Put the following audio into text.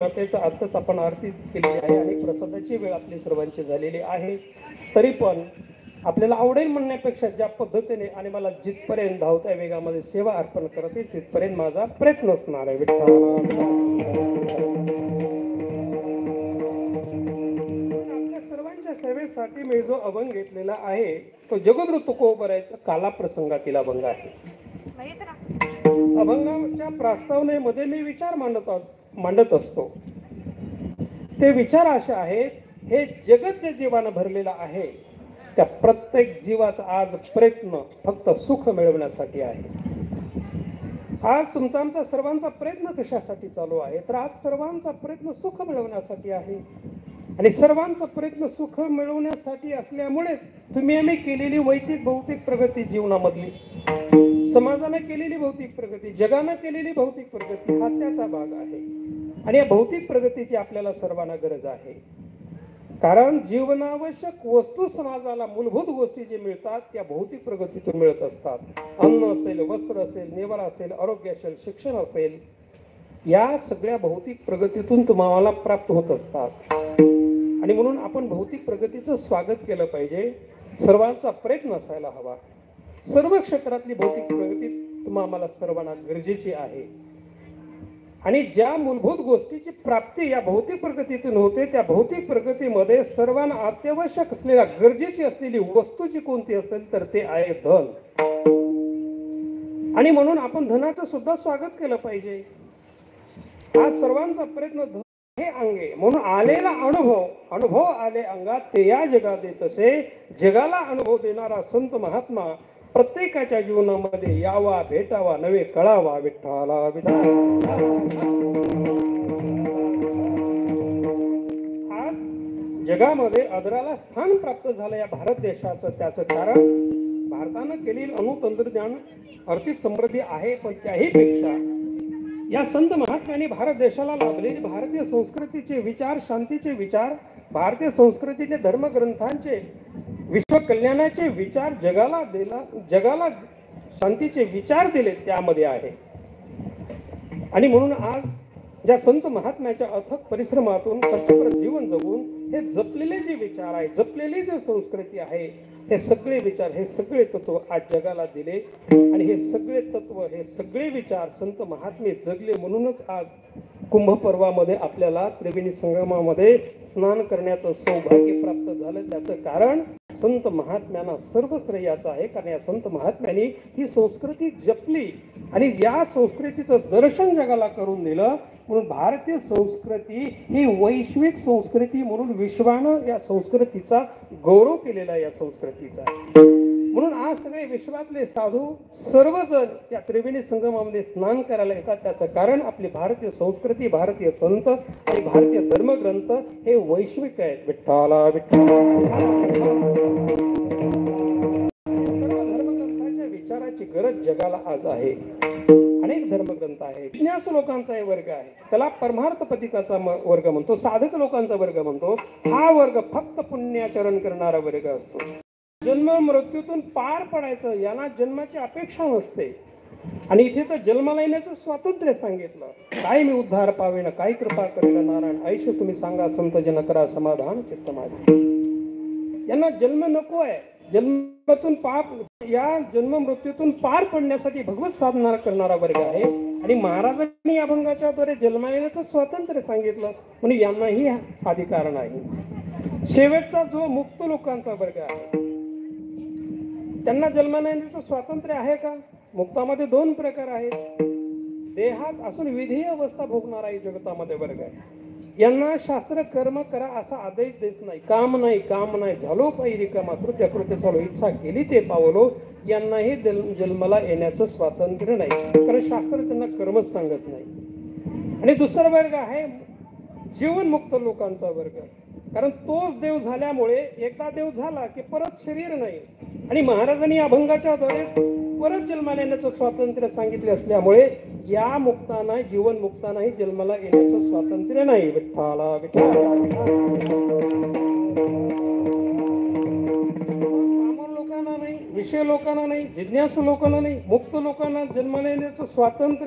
त्याचा आत्ताच आपण आरती केलेली आहे आणि प्रसादाची वेळ आपली सर्वांची झालेली आहे. तरी पण आपल्याला आवडेल म्हणण्यापेक्षा ज्या पद्धतीने आणि मला जिथपर्यंत धावत्या वेगामध्ये सेवा अर्पण करते तिथपर्यंत माझा प्रयत्न असणार आहे. आपल्या सर्वांच्या सेवेसाठी मी जो अभंग घेतलेला आहे तो जगद्गुरु तुकोबरायचा काला प्रसंगातील अभंग आहे. अभंगाच्या प्रस्तावनेमध्ये मी विचार मांडत असतो. ते विचार असे आहेत, हे जगत जे जीवानं भरलेलं आहे त्या प्रत्येक जीवाचा आज प्रयत्न फक्त सुख मिळवण्यासाठी आहे. आज तुमचा आमचा सर्वांचा प्रयत्न कशासाठी चालू आहे तर आज सर्वांचा प्रयत्न सुख मिळवण्यासाठी आहे. आणि सर्वांचा प्रयत्न सुख मिळवण्यासाठी असल्यामुळेच तुम्ही आम्ही केलेली वैयक्तिक भौतिक प्रगती, जीवनामधली समाजाने केलेली भौतिक प्रगती, जगाने केलेली भौतिक प्रगती हा त्याचा भाग आहे. आणि या भौतिक प्रगतीची आपल्याला सर्वांना गरज आहे. कारण जीवनावश्यक वस्तू समाजाला मूलभूत गोष्टी जे मिळतात त्या भौतिक प्रगतीतून मिळत असतात. अन्न असेल, वस्त्र असेल, निवारा असेल, आरोग्य असेल, शिक्षण असेल, या सगळ्या भौतिक प्रगतीतून तुम्हाला प्राप्त होत असतात. आणि म्हणून आपण भौतिक प्रगतीचं स्वागत केलं पाहिजे. सर्वांचा प्रयत्न असायला हवा. सर्व क्षेत्रातली भौतिक प्रगती तुम्हाला सर्वांना गरजेची आहे. आणि ज्या मूलभूत गोष्टीची प्राप्ती या भौतिक प्रगतीतून होते त्या भौतिक प्रगतीमध्ये सर्वांना अत्यावश्यक असलेल्या गरजेची असलेली वस्तूची कोणती असेल तर ते आहे धन. आणि म्हणून आपण धनाचं सुद्धा स्वागत केलं पाहिजे. आज सर्वांचा प्रयत्न धन हे अंगे म्हणून आलेला अनुभव आले अंगात ते या जगात देत असे. जगाला अनुभव देणारा संत महात्मा प्रत्येकाच्या जीवनामध्ये यावा, भेटावा, नवे कळावा. विठ्ठला आज जगामध्ये आदराला स्थान प्राप्त झालं या भारत देशाचं. त्याचं कारण भारतानं केलेली अणुतंत्रज्ञान आर्थिक समृद्धी आहे. पण त्याही पेक्षा या संत महात्म्यांनी भारत देशाला लाभलेले भारतीय संस्कृतीचे विचार, शांतीचे विचार, भारतीय संस्कृतीचे धर्मग्रंथांचे विश्व कल्याणाचे विचार जगाला शांतीचे विचार दिले त्यामध्ये आहे. आणि म्हणून आज ज्या संत महात्म्याच्या अथक परिश्रमातून कष्टकर जीवन जगून हे जपलेले जे विचार आहे, जपलेली जे संस्कृती आहे, हे सगळे विचार, हे सगळे तत्व आज जगाला दिले. आणि हे सगळे तत्व, हे सगळे विचार संत महात्मे जगले. म्हणूनच आज कुंभ पर्वामध्ये आपल्याला त्रिवेणी संगमामध्ये स्नान करण्याचं सौभाग्य प्राप्त झालं. त्याचं कारण संत महात्म्यांना सर्व श्रेयाचं आहे. कारण या संत महात्म्यांनी ही संस्कृती जपली आणि या संस्कृतीचं दर्शन जगाला करून दिलं. म्हणून भारतीय संस्कृती ही वैश्विक संस्कृती म्हणून विश्वानं या संस्कृतीचा गौरव केलेला या संस्कृतीचा. म्हणून आज सगळे विश्वातले साधू सर्वजण या त्रिवेणी संगमामध्ये स्नान करायला येतात. त्याचं कारण आपली भारतीय संस्कृती, भारतीय संत आणि भारतीय धर्मग्रंथ हे वैश्विक आहेत. विठ्ठला सर्व धर्मग्रंथाच्या विचाराची गरज जगाला आज आहे. अनेक धर्मग्रंथ आहेत. जिज्ञासू लोकांचा हे वर्ग आहे, त्याला परमार्थ पथिकाचा वर्ग म्हणतो, साधक लोकांचा वर्ग म्हणतो. हा वर्ग फक्त पुण्याचरण करणारा वर्ग असतो. जन्म मृत्यूतून पार पडायचं यांना जन्माची अपेक्षा नसते. आणि इथे तर जन्माला येण्याचं स्वातंत्र्य सांगितलं. काय मी उद्धार पावेन, काय कृपा करेल नारायण, ऐश तुम्ही सांगा संत जन करा समाधान चित्त माझे. यांना जन्म नको आहे. जन्मातून या जन्म मृत्यूतून पार पडण्यासाठी भगवत साधना करणारा वर्ग आहे. आणि महाराजांनी या अभंगाच्या द्वारे जन्माला येण्याचं स्वातंत्र्य सांगितलं म्हणून यांनाही अधिकार नाही. शेवटचा जो मुक्त लोकांचा वर्ग आहे त्यांना जन्माला येण्याचं स्वातंत्र्य आहे का? मुक्तामध्ये दोन प्रकार आहेत. देहात असून विधेय अवस्था भोगणारा जगतामध्ये वर्ग आहे. यांना शास्त्र कर्म करा असा आदेश देत नाही. काम नाही झालो पायी रिकामा, कृत्य चालू, इच्छा केली ते पावलो. यांनाही जन्माला येण्याचं स्वातंत्र्य नाही. कारण शास्त्र त्यांना कर्मच सांगत नाही. आणि दुसरा वर्ग आहे जीवनमुक्त लोकांचा वर्ग. कारण तोच देव झाल्यामुळे एकदा देव झाला की परत शरीर नाही. आणि महाराजांनी अभंगाच्या द्वारे परत जन्माला येण्याचं स्वातंत्र्य सांगितले असल्यामुळे या मुक्तांना, जीवन मुक्तांनाही जन्माला येण्याचं स्वातंत्र्य नाही. विठ्ठला लोकांना नाही, विषय लोकांना नाही, जिज्ञासू लोकांना नाही, मुक्त लोकांना जन्माला येण्याचं स्वातंत्र्य